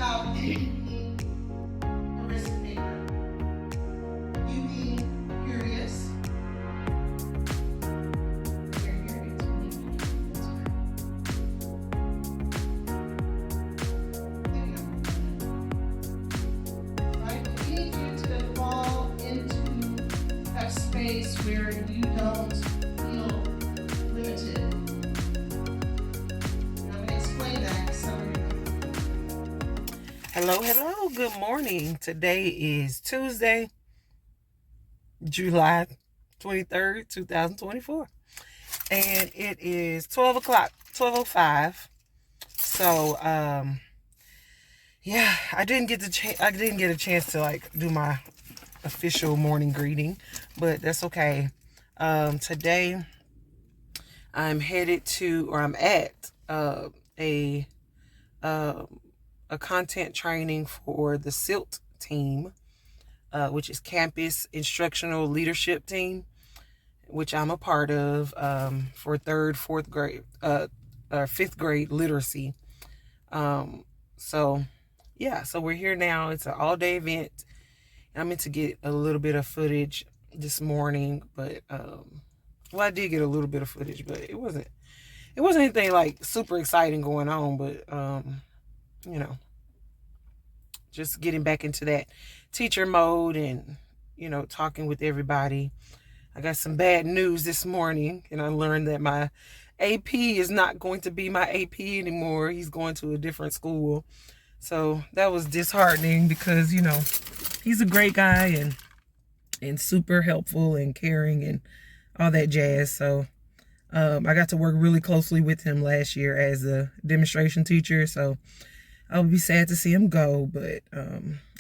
about making a risk paper. You being curious. You're curious. Right? We need you to fall into a space where you don't feel limited. And I'm going to explain that to some of you. Hello, good morning. Today is Tuesday, July 23rd, 2024. And it is 12 o'clock, 12:05. So, yeah, I didn't get a chance to do my official morning greeting, but that's okay. Today I'm I'm at a a content training for the SILT team, which is Campus Instructional Leadership Team, which I'm a part of, for fifth grade literacy. So yeah, so we're here now. It's an all day event. I'm meant to get a little bit of footage this morning, but I did get a little bit of footage, but it wasn't anything like super exciting going on, but you know, just getting back into that teacher mode and, talking with everybody. I got some bad news this morning, and I learned that my AP is not going to be my AP anymore. He's going to a different school. So that was disheartening because, he's a great guy and super helpful and caring and all that jazz. So I got to work really closely with him last year as a demonstration teacher. So I'll be sad to see him go, but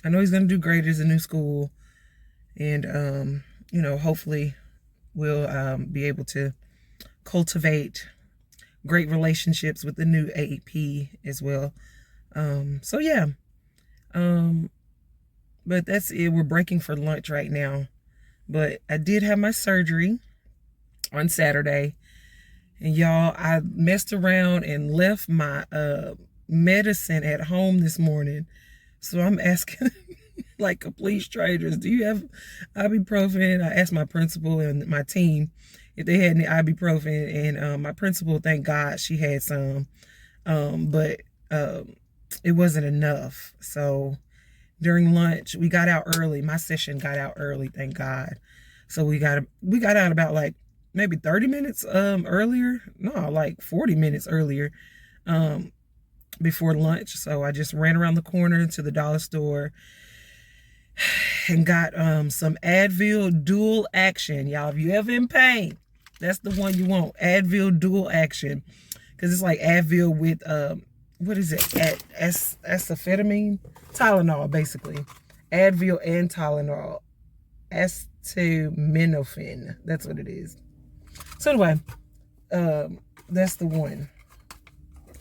I know he's going to do great at a new school. And, hopefully we'll be able to cultivate great relationships with the new AP as well. So yeah, but that's it. We're breaking for lunch right now, but I did have my surgery on Saturday, and y'all, I messed around and left my medicine at home this morning. So I'm asking like complete strangers, do you have ibuprofen? I asked my principal and my team if they had any ibuprofen, and my principal, thank God, she had some, but it wasn't enough. So during lunch, we got out early. My session got out early, thank God. So we got out about like maybe 30 minutes earlier. No, like 40 minutes earlier before lunch. So I just ran around the corner to the dollar store and got some Advil Dual Action. Y'all, if you ever in pain, that's the one you want. Advil Dual Action. Because it's like Advil with what is it? Acetaminophen? Tylenol, basically. Advil and Tylenol. Acetaminophen. That's what it is. So anyway, that's the one.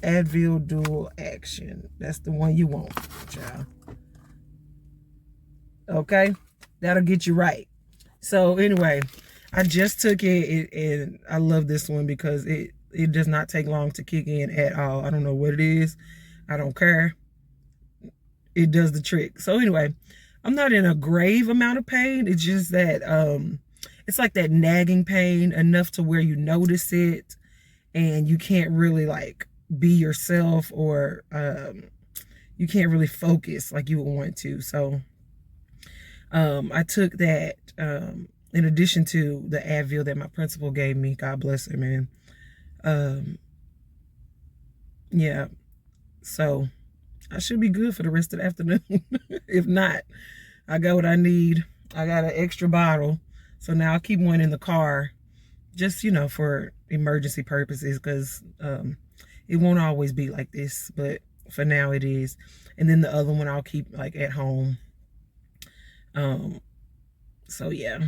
Advil Dual Action. That's the one you want, child. Okay? That'll get you right. So anyway, I just took it, and I love this one because it does not take long to kick in at all. I don't know what it is. I don't care. It does the trick. So anyway, I'm not in a grave amount of pain. It's just that it's like that nagging pain enough to where you notice it and you can't really like be yourself, or you can't really focus like you would want to. So I took that in addition to the Advil that my principal gave me. God bless her, man. Yeah, so I should be good for the rest of the afternoon. If not, I got what I need. I got an extra bottle, so now I'll keep one in the car, just for emergency purposes, because it won't always be like this, but for now it is. And then the other one I'll keep like at home. So yeah.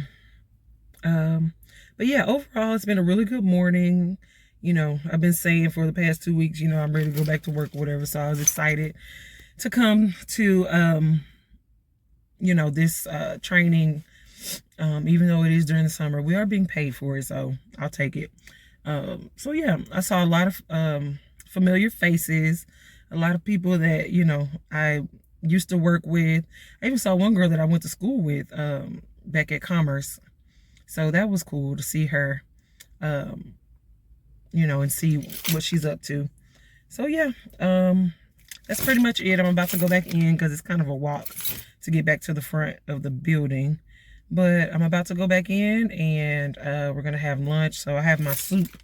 But yeah, overall it's been a really good morning. I've been saying for the past 2 weeks, I'm ready to go back to work or whatever. So I was excited to come to, this training, even though it is during the summer. We are being paid for it, so I'll take it. So yeah, I saw a lot of familiar faces, a lot of people that, you know, I used to work with. I even saw one girl that I went to school with back at Commerce. So that was cool to see her, you know, and see what she's up to. So yeah, that's pretty much it. I'm about to go back in because it's kind of a walk to get back to the front of the building. But I'm about to go back in and we're going to have lunch. So I have my soup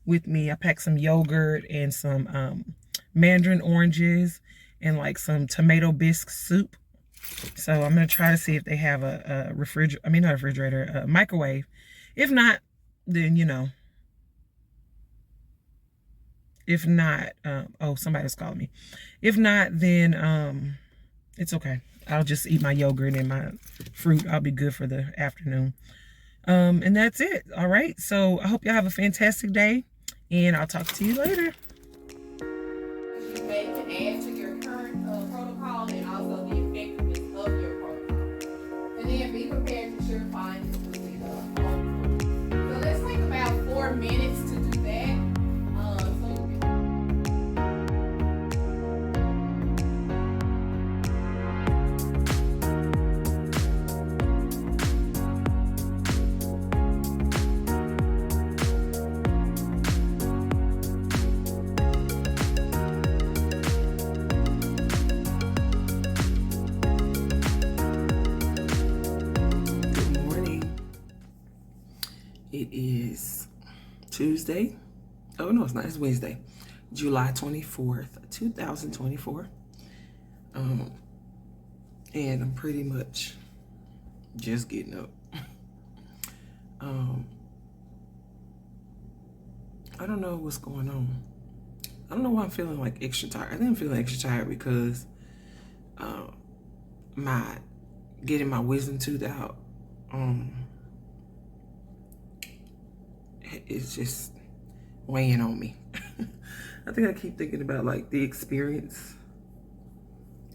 with me. I packed some yogurt and some mandarin oranges and like some tomato bisque soup. So I'm going to try to see if they have a microwave. If not, then, you know, if not, oh, somebody's calling me. If not, then it's okay. I'll just eat my yogurt and my fruit. I'll be good for the afternoon. And that's it. All right. So I hope y'all have a fantastic day, and I'll talk to you later. You may can add to your current protocol and also the effectiveness of your protocol. And then be prepared to share findings with the auditor. So let's take about 4 minutes to do that. It is Tuesday. Oh, no, it's not. It's Wednesday, July 24th, 2024. And I'm pretty much just getting up. I don't know what's going on. I don't know why I'm feeling like extra tired. I think I'm feeling extra tired because my getting my wisdom tooth out it's just weighing on me. I think I keep thinking about like the experience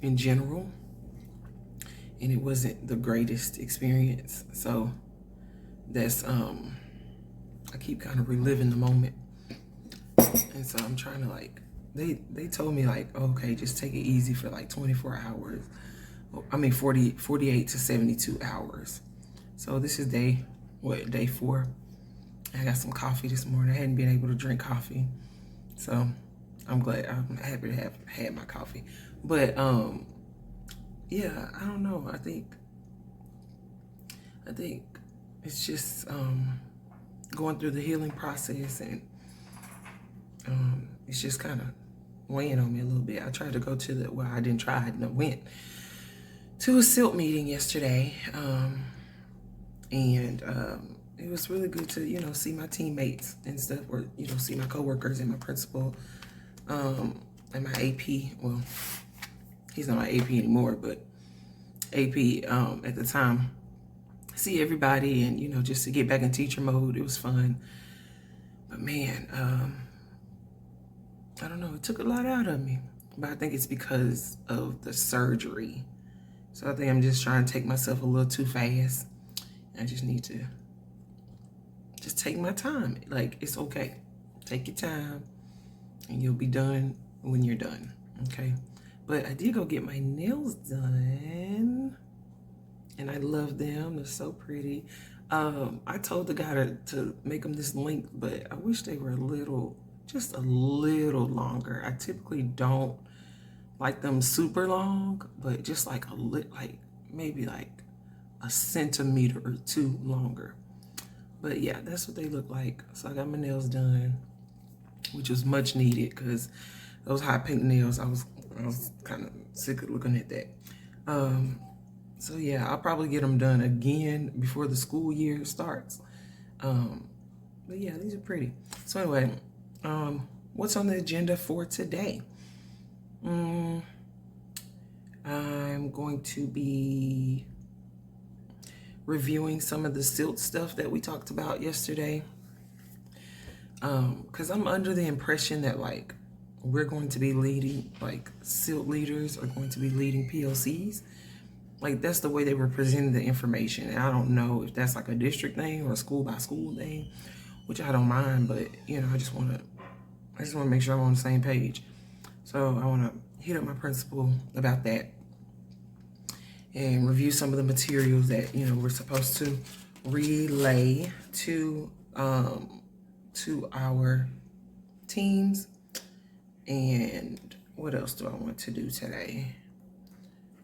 in general, and it wasn't the greatest experience. So that's I keep kind of reliving the moment, and so I'm trying to like they told me like, okay, just take it easy for like 24 hours. I mean 48 to 72 hours. So this is day 4. I got some coffee this morning. I hadn't been able to drink coffee, so I'm happy to have had my coffee. But yeah, I don't know. I think it's just going through the healing process, and it's just kind of weighing on me a little bit. I tried to go to I didn't try. I went to a SILT meeting yesterday, and it was really good to, you know, see my teammates and stuff, or, you know, see my coworkers and my principal, and my AP. Well, he's not my AP anymore, but AP at the time. See everybody, and, you know, just to get back in teacher mode. It was fun. But man, I don't know. It took a lot out of me, but I think it's because of the surgery. So I think I'm just trying to take myself a little too fast. I just need to just take my time. Like, it's okay. Take your time, and you'll be done when you're done, okay? But I did go get my nails done, and I love them. They're so pretty. I told the guy to make them this length, but I wish they were just a little longer. I typically don't like them super long, but just like maybe like a centimeter or 2 longer. But yeah, that's what they look like. So I got my nails done, which was much needed because those hot pink nails, I was kind of sick of looking at that. So yeah, I'll probably get them done again before the school year starts. But yeah, these are pretty. So anyway, what's on the agenda for today? I'm going to be reviewing some of the SILT stuff that we talked about yesterday. Because I'm under the impression that like we're going to be leading, like SILT leaders are going to be leading PLCs. Like that's the way they were presenting the information. And I don't know if that's like a district thing or a school by school thing, which I don't mind, but you know, I just want to make sure I'm on the same page. So So I want to hit up my principal about that and review some of the materials that, you know, we're supposed to relay to our teams. And what else do I want to do today?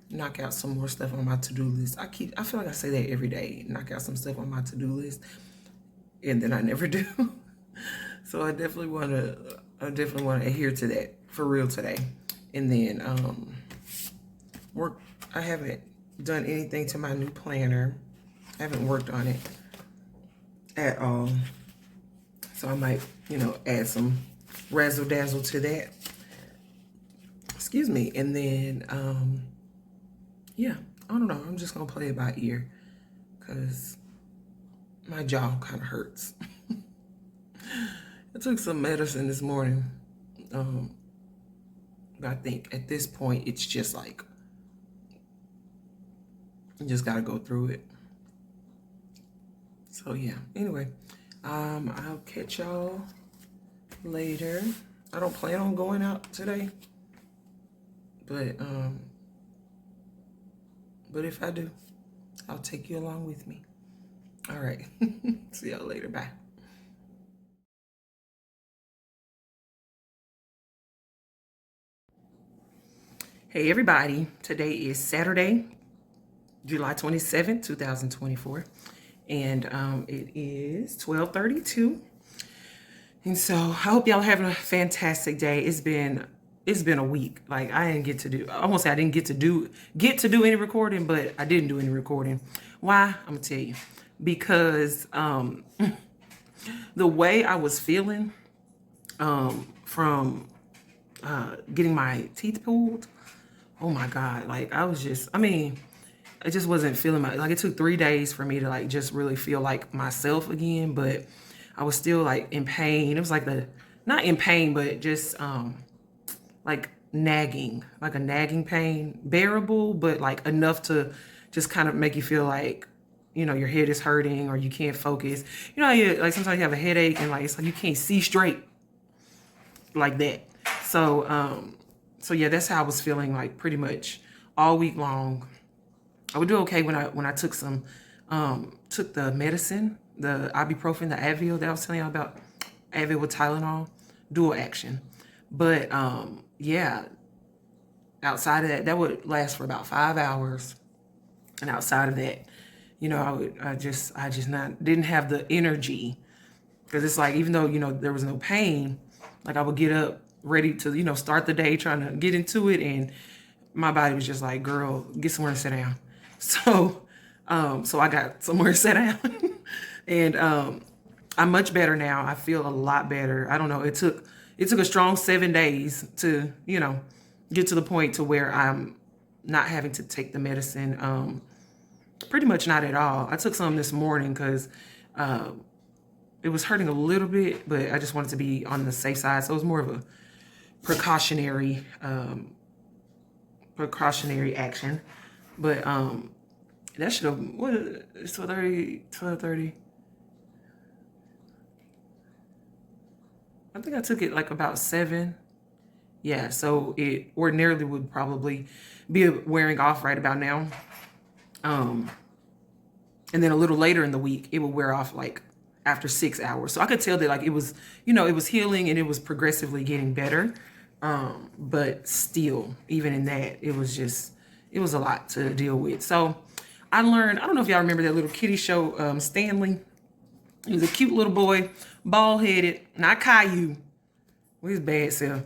Knock out some more stuff on my to-do list. I feel like I say that every day, knock out some stuff on my to-do list, and then I never do. So I definitely want to adhere to that for real today. And then I haven't done anything to my new planner. I haven't worked on it at all. So I might, you know, add some razzle dazzle to that. Excuse me. And then yeah, I don't know. I'm just gonna play it by ear because my jaw kind of hurts. I took some medicine this morning. I think at this point it's just like you just gotta go through it. So yeah. Anyway, I'll catch y'all later. I don't plan on going out today, but if I do, I'll take you along with me. All right. See y'all later. Bye. Hey everybody, today is Saturday, July 27th, 2024, and it is 12:32. And so I hope y'all are having a fantastic day. It's been a week. Like I didn't get to do, I won't say I didn't get to do any recording, but I didn't do any recording. Why? I'm gonna tell you. Because the way I was feeling from getting my teeth pulled, oh my God, like I just wasn't feeling like it took 3 days for me to like just really feel like myself again, but I was still like in pain. It was like not in pain, but just like nagging, like a nagging pain, bearable, but like enough to just kind of make you feel like, you know, your head is hurting or you can't focus. You know, like sometimes you have a headache and like it's like you can't see straight like that. So yeah, that's how I was feeling like pretty much all week long. I would do okay when I took the medicine, the ibuprofen, the Advil that I was telling y'all about, Advil with Tylenol, dual action. But yeah, outside of that would last for about 5 hours. And outside of that, you know, I just didn't have the energy, because it's like, even though, you know, there was no pain, like I would get up ready to, you know, start the day trying to get into it, and my body was just like, girl, get somewhere and sit down. So I got somewhere to sit down and I'm much better now. I feel a lot better. I don't know, it took a strong 7 days to, you know, get to the point to where I'm not having to take the medicine. Pretty much not at all. I took some this morning because it was hurting a little bit, but I just wanted to be on the safe side. So it was more of a precautionary action. But that should have, what is it? It's 12:30. I think I took it like about 7. Yeah, so it ordinarily would probably be wearing off right about now. And then a little later in the week, it would wear off like after 6 hours. So I could tell that like it was, you know, it was healing and it was progressively getting better. But still, even in that, it was a lot to deal with. So I learned, I don't know if y'all remember that little kiddie show, Stanley. He was a cute little boy, bald-headed, not Caillou, with his bad self.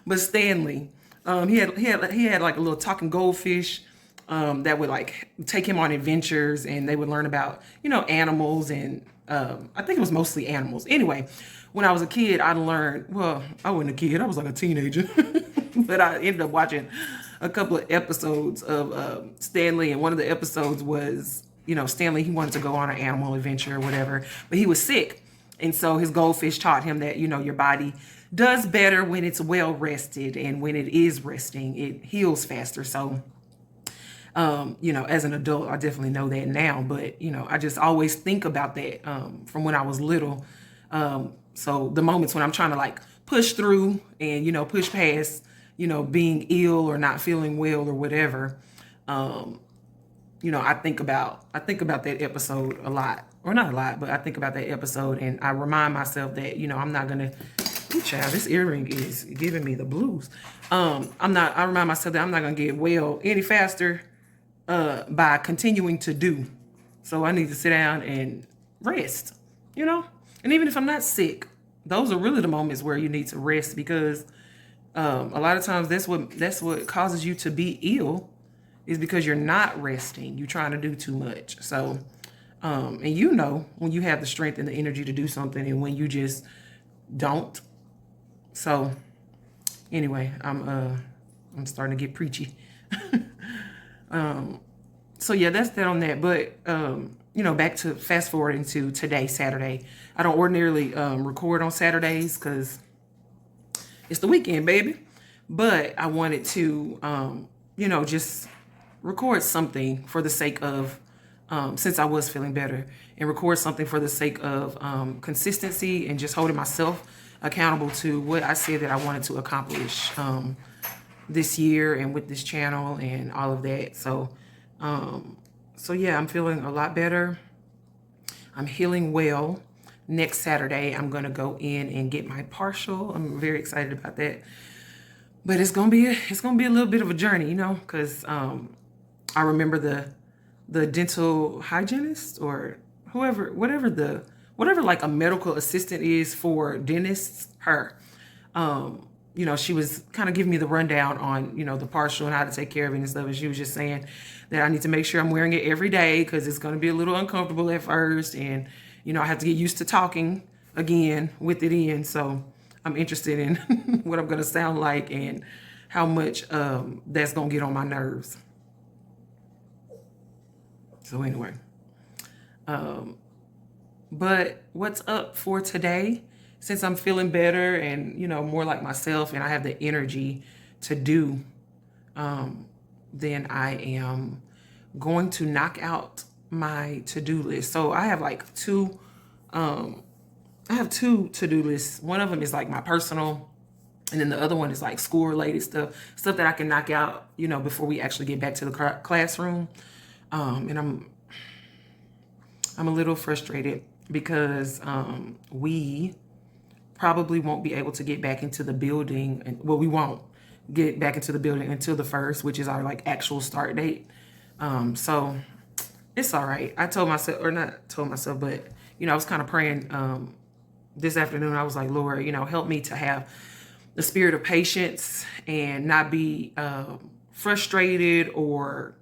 But Stanley, he had like a little talking goldfish that would like take him on adventures, and they would learn about, you know, animals, and I think it was mostly animals. Anyway, when I was a kid, I learned, well, I wasn't a kid, I was like a teenager, but I ended up watching a couple of episodes of Stanley, and one of the episodes was, you know, Stanley, he wanted to go on an animal adventure or whatever, but he was sick. And so his goldfish taught him that, you know, your body does better when it's well rested, and when it is resting, it heals faster. So, you know, as an adult, I definitely know that now, but, you know, I just always think about that from when I was little. So the moments when I'm trying to like push through and, you know, push past, you know, being ill or not feeling well or whatever. You know, I think about that episode a lot, or not a lot, but I think about that episode, and I remind myself that, you know, I'm not gonna. Ooh, child, this earring is giving me the blues. I remind myself that I'm not gonna get well any faster by continuing to do. So I need to sit down and rest, you know. And even if I'm not sick, those are really the moments where you need to rest, because a lot of times that's what causes you to be ill, is because you're not resting. You're trying to do too much. So, and you know when you have the strength and the energy to do something, and when you just don't. So, anyway, I'm starting to get preachy. So yeah, that's that on that. But you know, back to fast forwarding to today, Saturday. I don't ordinarily record on Saturdays because it's the weekend, baby. But I wanted to, you know, just record something for the sake of, since I was feeling better, and record something for the sake of consistency and just holding myself accountable to what I said that I wanted to accomplish this year and with this channel and all of that. So, so yeah, I'm feeling a lot better. I'm healing well. Next Saturday, I'm going to go in and get my partial. I'm very excited about that. But it's gonna be a little bit of a journey, you know, because I remember the dental hygienist or whatever like a medical assistant is for dentists. Her, you know, she was kind of giving me the rundown on, you know, the partial and how to take care of it and stuff. And she was just saying that I need to make sure I'm wearing it every day because it's going to be a little uncomfortable at first, and you know, I have to get used to talking again with it in. So I'm interested in what I'm going to sound like and how much that's going to get on my nerves. So anyway, but what's up for today? Since I'm feeling better and, you know, more like myself, and I have the energy to do, then I am going to knock out my to-do list. So I have like two to-do lists. One of them is like my personal, and then the other one is like school related stuff that I can knock out, you know, before we actually get back to the classroom. And I'm a little frustrated because we probably won't be able to get back into the building. And well, we won't get back into the building until the 1st, which is our like actual start date. So it's all right. I told myself, or not told myself, but you know, I was kind of praying this afternoon. I was like, Lord, you know, help me to have the spirit of patience and not be frustrated or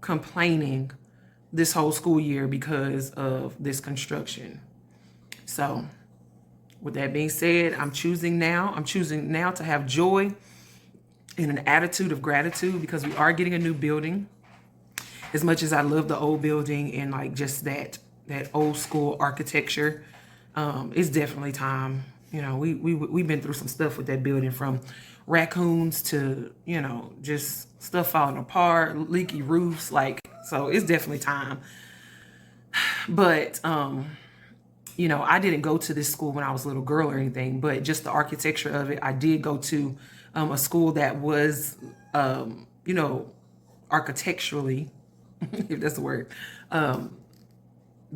complaining this whole school year because of this construction. So with that being said, I'm choosing now to have joy and an attitude of gratitude because we are getting a new building. As much as I love the old building and like just that old school architecture, it's definitely time. You know, we've been through some stuff with that building, from raccoons to, you know, just stuff falling apart, leaky roofs, like, so it's definitely time. But you know, I didn't go to this school when I was a little girl or anything, but just the architecture of it. I did go to a school that was, you know, architecturally, if that's the word,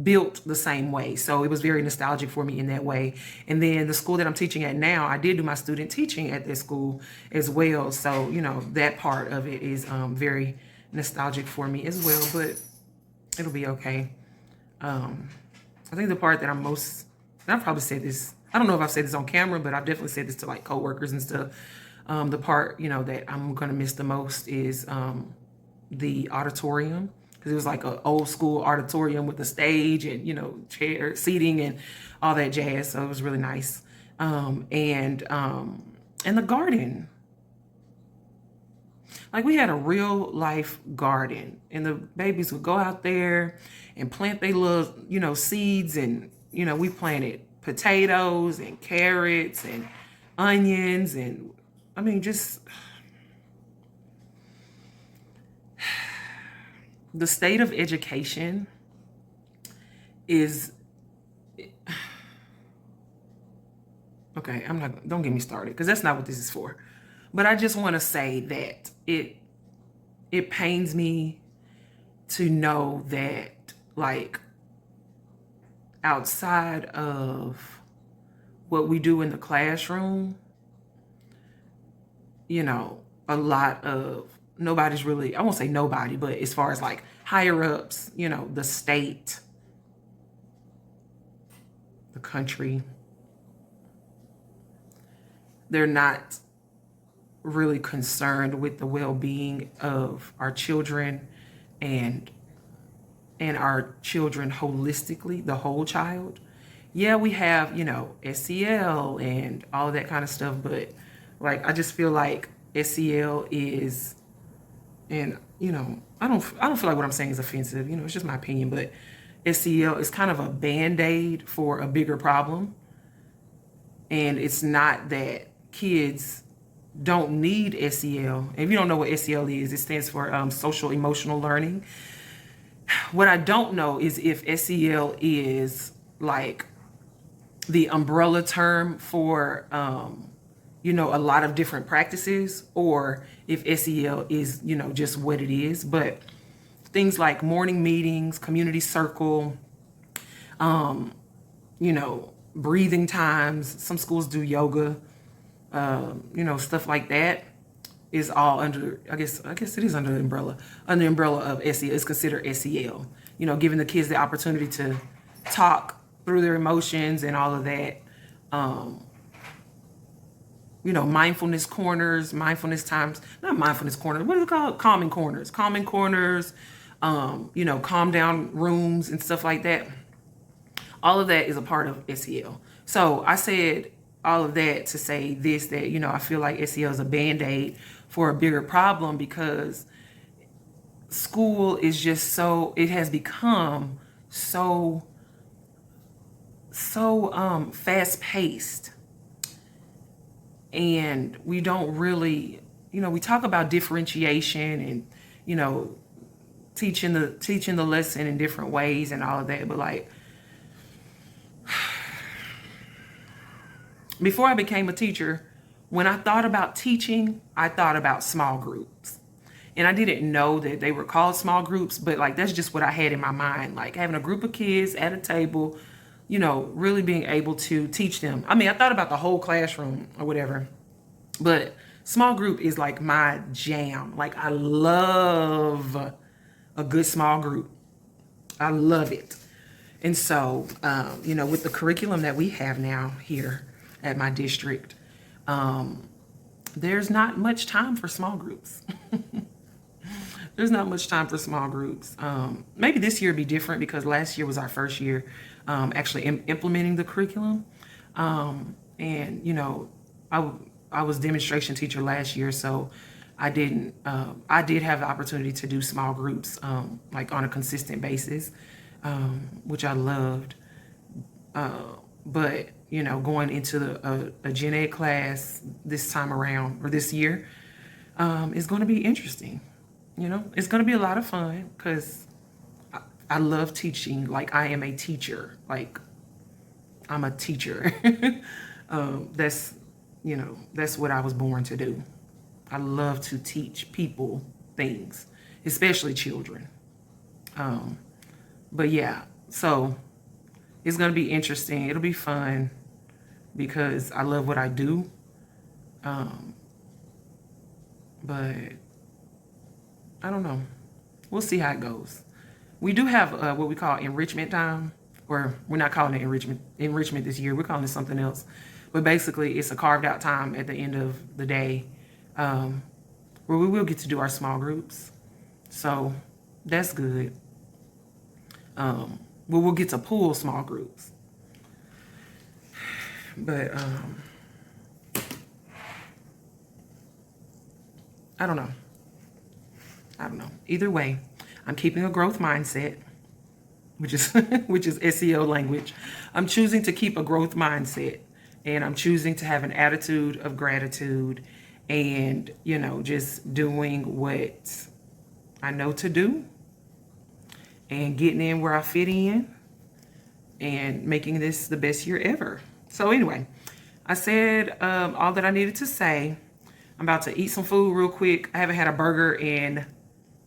built the same way. So it was very nostalgic for me in that way. And then the school that I'm teaching at now, I did do my student teaching at this school as well. So, you know, that part of it is very nostalgic for me as well, but it'll be okay. I think the part that I'm most, and I've probably said this, I don't know if I've said this on camera, but I've definitely said this to like coworkers and stuff. The part, you know, that I'm going to miss the most is the auditorium, because it was like an old school auditorium with a stage and, you know, chair seating and all that jazz. So it was really nice. And the garden. Like, we had a real life garden, and the babies would go out there and plant their little, you know, seeds. And, you know, we planted potatoes and carrots and onions. And I mean, just the state of education is, Okay, don't get me started, because that's not what this is for. But I just want to say that it pains me to know that, like, outside of what we do in the classroom, you know, a lot of nobody's really, I won't say nobody, but as far as like higher ups, you know, the state, the country, they're not really concerned with the well-being of our children and our children holistically, the whole child. Yeah, we have, you know, SEL and all that kind of stuff, but like, I just feel like SEL is, and you know, I don't feel like what I'm saying is offensive, you know, it's just my opinion, but SEL is kind of a band-aid for a bigger problem. And it's not that kids don't need SEL. If you don't know what SEL is, it stands for social emotional learning. What I don't know is if SEL is like the umbrella term for, you know, a lot of different practices, or if SEL is, you know, just what it is. But things like morning meetings, community circle, you know, breathing times, some schools do yoga, you know, stuff like that is all under, I guess it is under the umbrella of SEL. It's considered SEL, you know, giving the kids the opportunity to talk through their emotions and all of that. You know, mindfulness corners, mindfulness times, not mindfulness corners, what is it called? Calming corners, you know, calm down rooms and stuff like that. All of that is a part of SEL. So I said all of that to say this, that, you know, I feel like SEL is a band-aid for a bigger problem, because school is just so, it has become so fast-paced. And we don't really, you know, we talk about differentiation and, you know, teaching the lesson in different ways and all of that, but like, before I became a teacher, when I thought about teaching, I thought about small groups. And I didn't know that they were called small groups, but like, that's just what I had in my mind. Like having a group of kids at a table, you know, really being able to teach them. I mean, I thought about the whole classroom or whatever, but small group is like my jam. Like, I love a good small group. I love it. And so, you know, with the curriculum that we have now here at my district, there's not much time for small groups. There's not much time for small groups. Maybe this year be different, because last year was our first year actually implementing the curriculum. And, you know, I was demonstration teacher last year, so I did have the opportunity to do small groups, like on a consistent basis, which I loved. But, you know, going into a gen ed class this time around, or this year, is going to be interesting. You know, it's going to be a lot of fun, because I love teaching. Like, I am a teacher. Like, I'm a teacher. That's, you know, that's what I was born to do. I love to teach people things, especially children. But yeah, so it's going to be interesting. It'll be fun, because I love what I do. But I don't know. We'll see how it goes. We do have what we call enrichment time, or we're not calling it enrichment this year. We're calling it something else. But basically, it's a carved out time at the end of the day, where we will get to do our small groups. So that's good. We'll get to pull small groups. But I don't know. Either way, I'm keeping a growth mindset, which is SEL language. I'm choosing to keep a growth mindset, and I'm choosing to have an attitude of gratitude, and, you know, just doing what I know to do, and getting in where I fit in, and making this the best year ever. So anyway, I said all that I needed to say. I'm about to eat some food real quick. I haven't had a burger in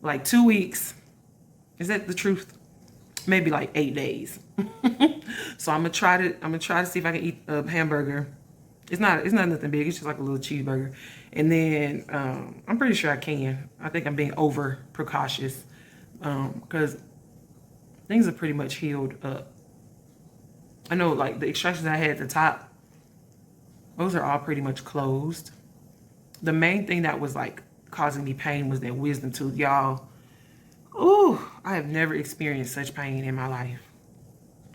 like 2 weeks. Is that the truth? Maybe like 8 days. So I'm gonna try to see if I can eat a hamburger. It's not nothing big. It's just like a little cheeseburger. And then I'm pretty sure I can. I think I'm being over precautious because things are pretty much healed up. I know like the extractions I had at the top, those are all pretty much closed. The main thing that was like causing me pain was that wisdom tooth, y'all. Ooh, I have never experienced such pain in my life.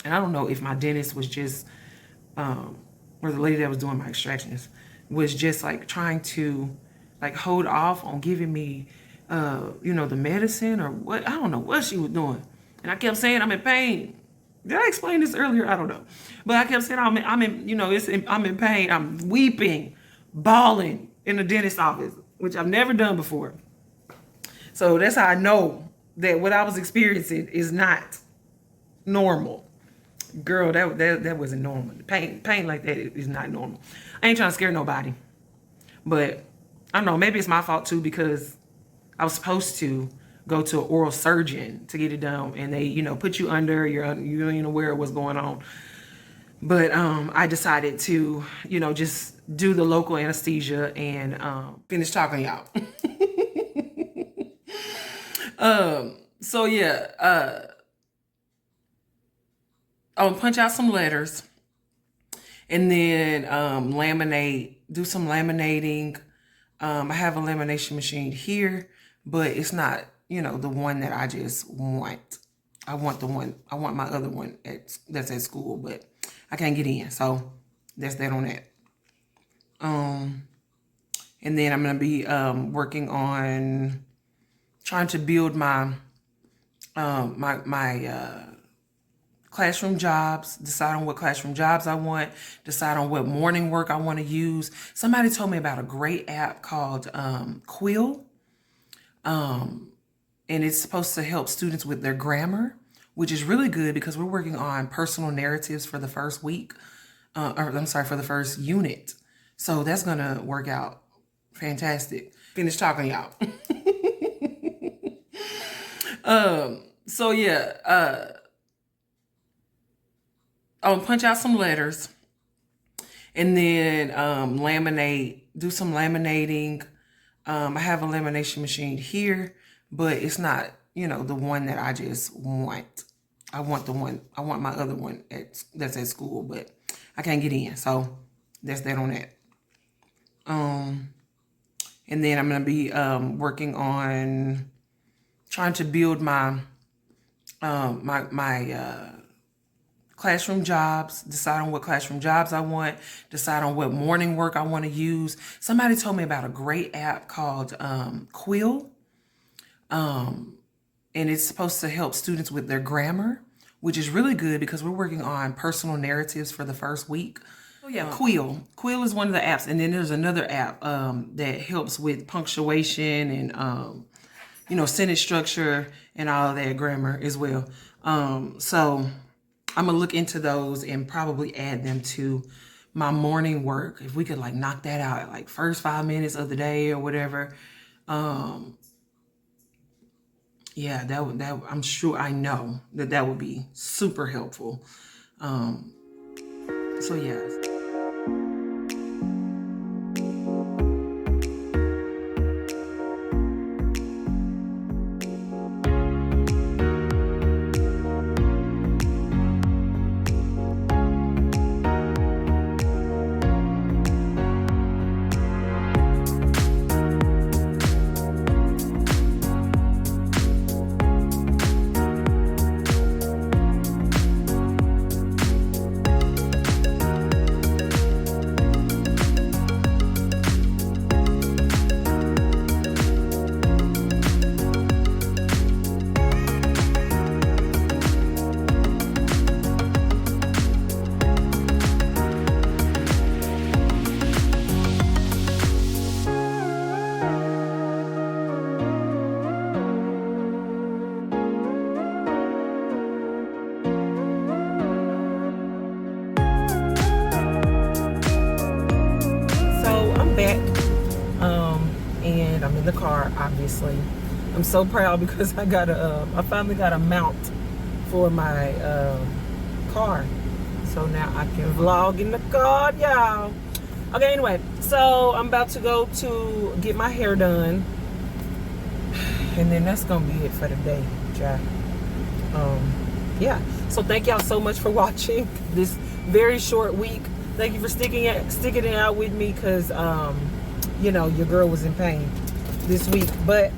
And I don't know if my dentist was just, or the lady that was doing my extractions was just like trying to like hold off on giving me, you know, the medicine or what. I don't know what she was doing. And I kept saying, I'm in pain. Did I explain this earlier? I don't know. But I kept saying, I'm in, you know, I'm in pain. I'm weeping, bawling in the dentist's office, which I've never done before. So that's how I know that what I was experiencing is not normal. Girl, that wasn't normal. Pain like that is not normal. I ain't trying to scare nobody. But I don't know, maybe it's my fault too, because I was supposed to go to an oral surgeon to get it done, and they, you know, put you under, you ain't aware of what's going on. But I decided to, you know, just do the local anesthesia and finish talking to y'all. So yeah, I'll punch out some letters and then do some laminating. I have a lamination machine here, but it's not, you know, the one that I just want. I want my other one that's at school, but I can't get in. So that's that on that. And then I'm going to be working on trying to build my classroom jobs, decide on what classroom jobs I want, decide on what morning work I want to use. Somebody told me about a great app called Quill. And it's supposed to help students with their grammar, which is really good because we're working on personal narratives for the first week, for the first unit. So that's going to work out fantastic. Finish talking, y'all. So yeah, I'll punch out some letters and then do some laminating. I have a lamination machine here, but it's not, you know, the one that I just want. I want my other one that's at school, but I can't get in. So that's that on that. And then I'm going to be working on trying to build my classroom jobs, decide on what classroom jobs I want, decide on what morning work I want to use. Somebody told me about a great app called Quill. And it's supposed to help students with their grammar, which is really good because we're working on personal narratives for the first week. Oh yeah, Quill. Quill is one of the apps. And then there's another app that helps with punctuation and, you know, sentence structure and all of that grammar as well. So I'm going to look into those and probably add them to my morning work. If we could like knock that out at like first 5 minutes of the day or whatever. Yeah, that I'm sure, I know that would be super helpful. So yeah. I'm in the car, obviously. I'm so proud because I finally got a mount for my car. So now I can vlog in the car, y'all. Okay, anyway, so I'm about to go to get my hair done. And then that's gonna be it for the day, y'all. Yeah, so thank y'all so much for watching this very short week. Thank you for sticking it out with me, because you know, your girl was in pain this week. But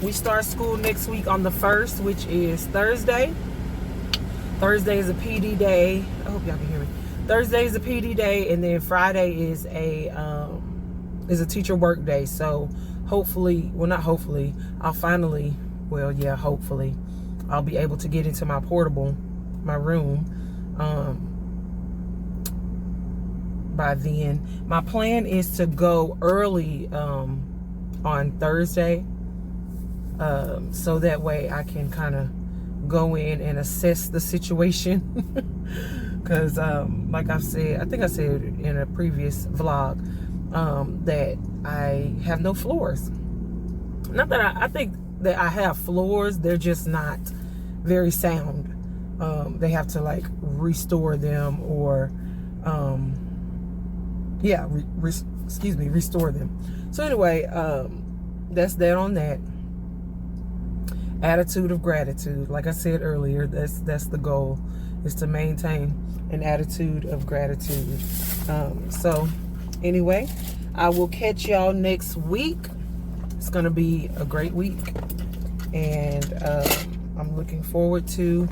we start school next week on the 1st, which is Thursday. Thursday is a PD day. I hope y'all can hear me. Thursday is a PD day, and then Friday is a teacher work day. So hopefully, well, not hopefully, hopefully I'll be able to get into my room by then. My plan is to go early on Thursday, so that way I can kind of go in and assess the situation. Because like I think I said in a previous vlog, that I have no floors. Not that I think that I have floors, they're just not very sound. They have to like restore them, or restore them. So anyway, that's that on that. Attitude of gratitude. Like I said earlier, that's the goal, is to maintain an attitude of gratitude. So anyway, I will catch y'all next week. It's gonna be a great week, and I'm looking forward to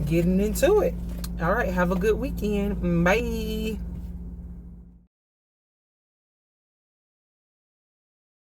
getting into it. All right, have a good weekend. Bye.